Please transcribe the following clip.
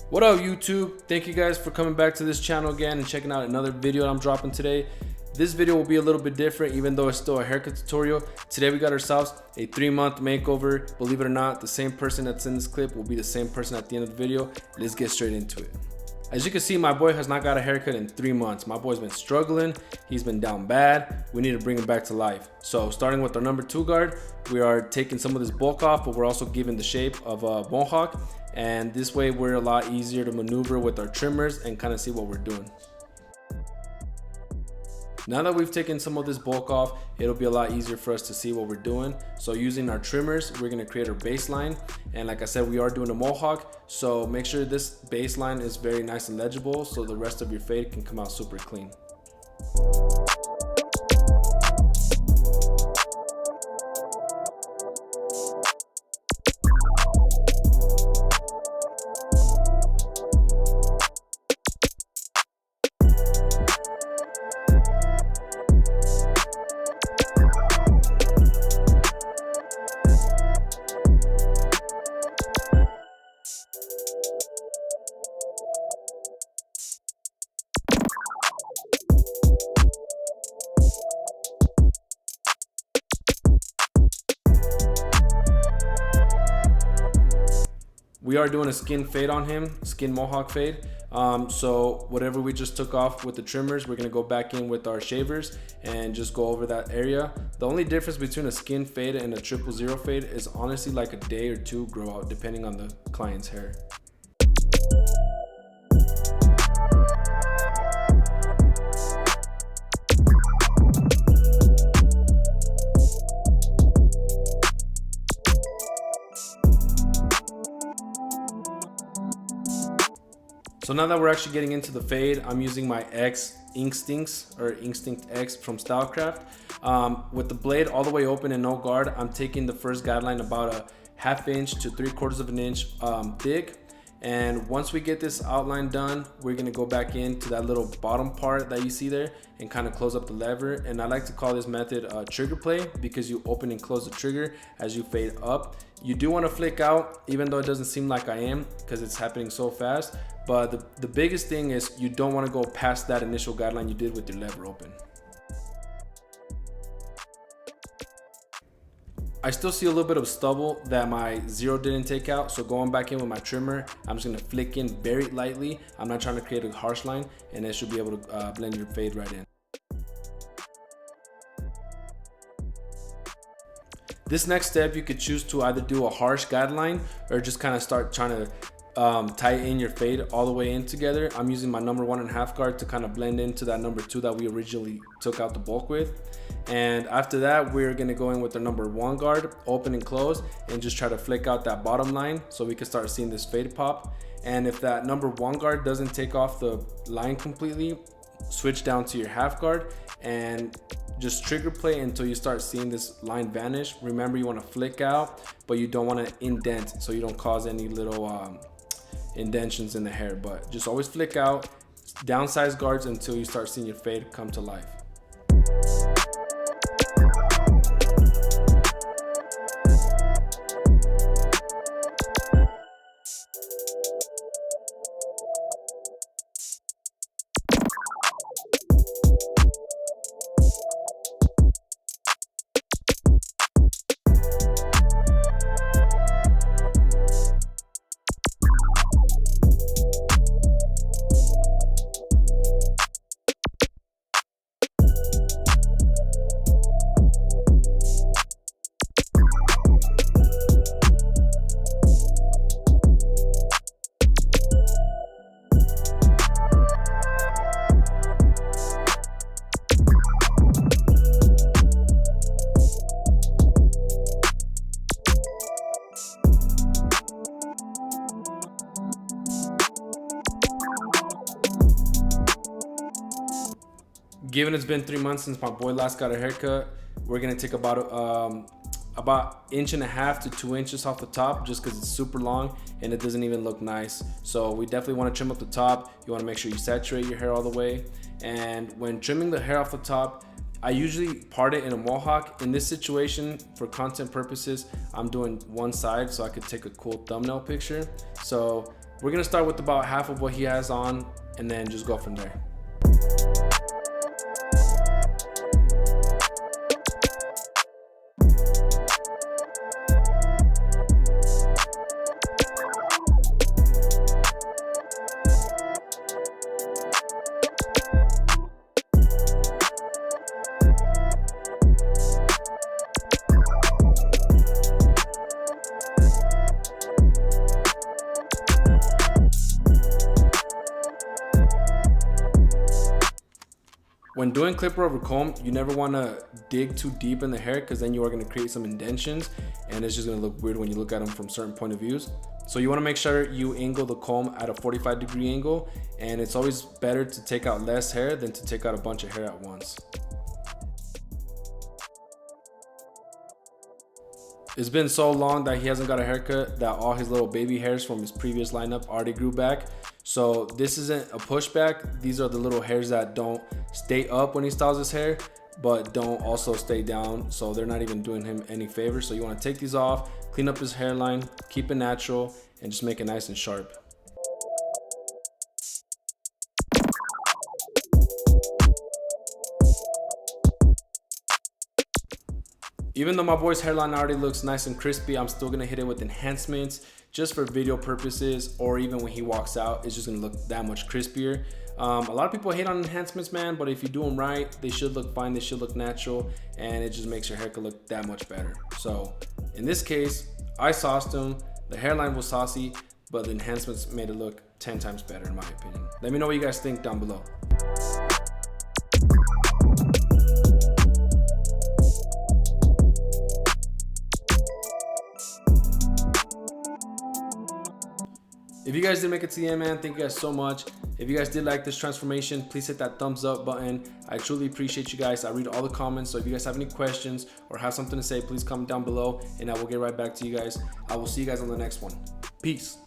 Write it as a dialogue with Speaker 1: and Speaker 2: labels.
Speaker 1: What up, YouTube? Thank you guys for coming back to this channel again and checking out another video that I'm dropping today. This video will be a little bit different, even though it's still a haircut tutorial. Today we got ourselves a 3-month makeover. Believe it or not, the same person that's in this clip will be the same person at the end of the video. Let's get straight into it. As you can see, my boy has not got a haircut in 3 months. My boy's been struggling. He's been down bad. We need to bring him back to life. So starting with our number 2 guard, we are taking some of this bulk off, but we're also giving the shape of a mohawk. And this way we're a lot easier to maneuver with our trimmers and kind of see what we're doing. Now that we've taken some of this bulk off, it'll be a lot easier for us to see what we're doing. So using our trimmers, we're gonna create our baseline. And like I said, we are doing a mohawk. So make sure this baseline is very nice and legible so the rest of your fade can come out super clean. We are doing a skin fade on him, skin mohawk fade. So whatever we just took off with the trimmers, we're gonna go back in with our shavers and just go over that area. The only difference between a skin fade and a 000 fade is honestly like a day or two grow out depending on the client's hair. So now that we're actually getting into the fade, I'm using my Instinct X from Stylecraft. With the blade all the way open and no guard, I'm taking the first guideline about a 1/2 inch to 3/4 of an inch thick. And once we get this outline done, we're gonna go back into that little bottom part that you see there and kind of close up the lever. And I like to call this method trigger play because you open and close the trigger as you fade up. You do want to flick out, even though it doesn't seem like I am because it's happening so fast. But the biggest thing is you don't want to go past that initial guideline you did with your lever open. I still see a little bit of stubble that my 0 didn't take out, so going back in with my trimmer, I'm just going to flick in very lightly. I'm not trying to create a harsh line, and it should be able to blend your fade right in. This next step, you could choose to either do a harsh guideline or just kind of start trying to tie in your fade all the way in together. I'm using my number 1.5 guard to kind of blend into that number 2 that we originally took out the bulk with. And after that, we're gonna go in with the number 1 guard, open and close, and just try to flick out that bottom line so we can start seeing this fade pop. And if that number 1 guard doesn't take off the line completely, switch down to your 1/2 guard and just trigger play until you start seeing this line vanish. Remember, you want to flick out, but you don't want to indent so you don't cause any little indentions in the hair. But just always flick out, downsize guards until you start seeing your fade come to life. Given it's been 3 months since my boy last got a haircut, we're gonna take about 1.5 inches to 2 inches off the top just because it's super long and it doesn't even look nice. So we definitely want to trim up the top. You want to make sure you saturate your hair all the way. And when trimming the hair off the top, I usually part it in a mohawk. In this situation, for content purposes, I'm doing one side so I could take a cool thumbnail picture. So We're gonna start with about half of what he has on and then just go from there. When doing clipper over comb, you never want to dig too deep in the hair because then you are going to create some indentions and it's just going to look weird when you look at them from certain point of views. So you want to make sure you angle the comb at a 45-degree angle, and it's always better to take out less hair than to take out a bunch of hair at once. It's been so long that he hasn't got a haircut that all his little baby hairs from his previous lineup already grew back. So this isn't a pushback. These are the little hairs that don't stay up when he styles his hair, but don't also stay down. So they're not even doing him any favor. So you want to take these off, clean up his hairline, keep it natural, and just make it nice and sharp. Even though my boy's hairline already looks nice and crispy, I'm still gonna hit it with enhancements just for video purposes, or even when he walks out, it's just gonna look that much crispier. A lot of people hate on enhancements, man, but if you do them right, they should look fine, they should look natural, and it just makes your haircut look that much better. So in this case, I sauced him, the hairline was saucy, but the enhancements made it look 10 times better in my opinion. Let me know what you guys think down below. If you guys did make it to the end, man, thank you guys so much. If you guys did like this transformation, please hit that thumbs up button. I truly appreciate you guys. I read all the comments, so if you guys have any questions or have something to say, please comment down below and I will get right back to you guys. I will see you guys on the next one. Peace.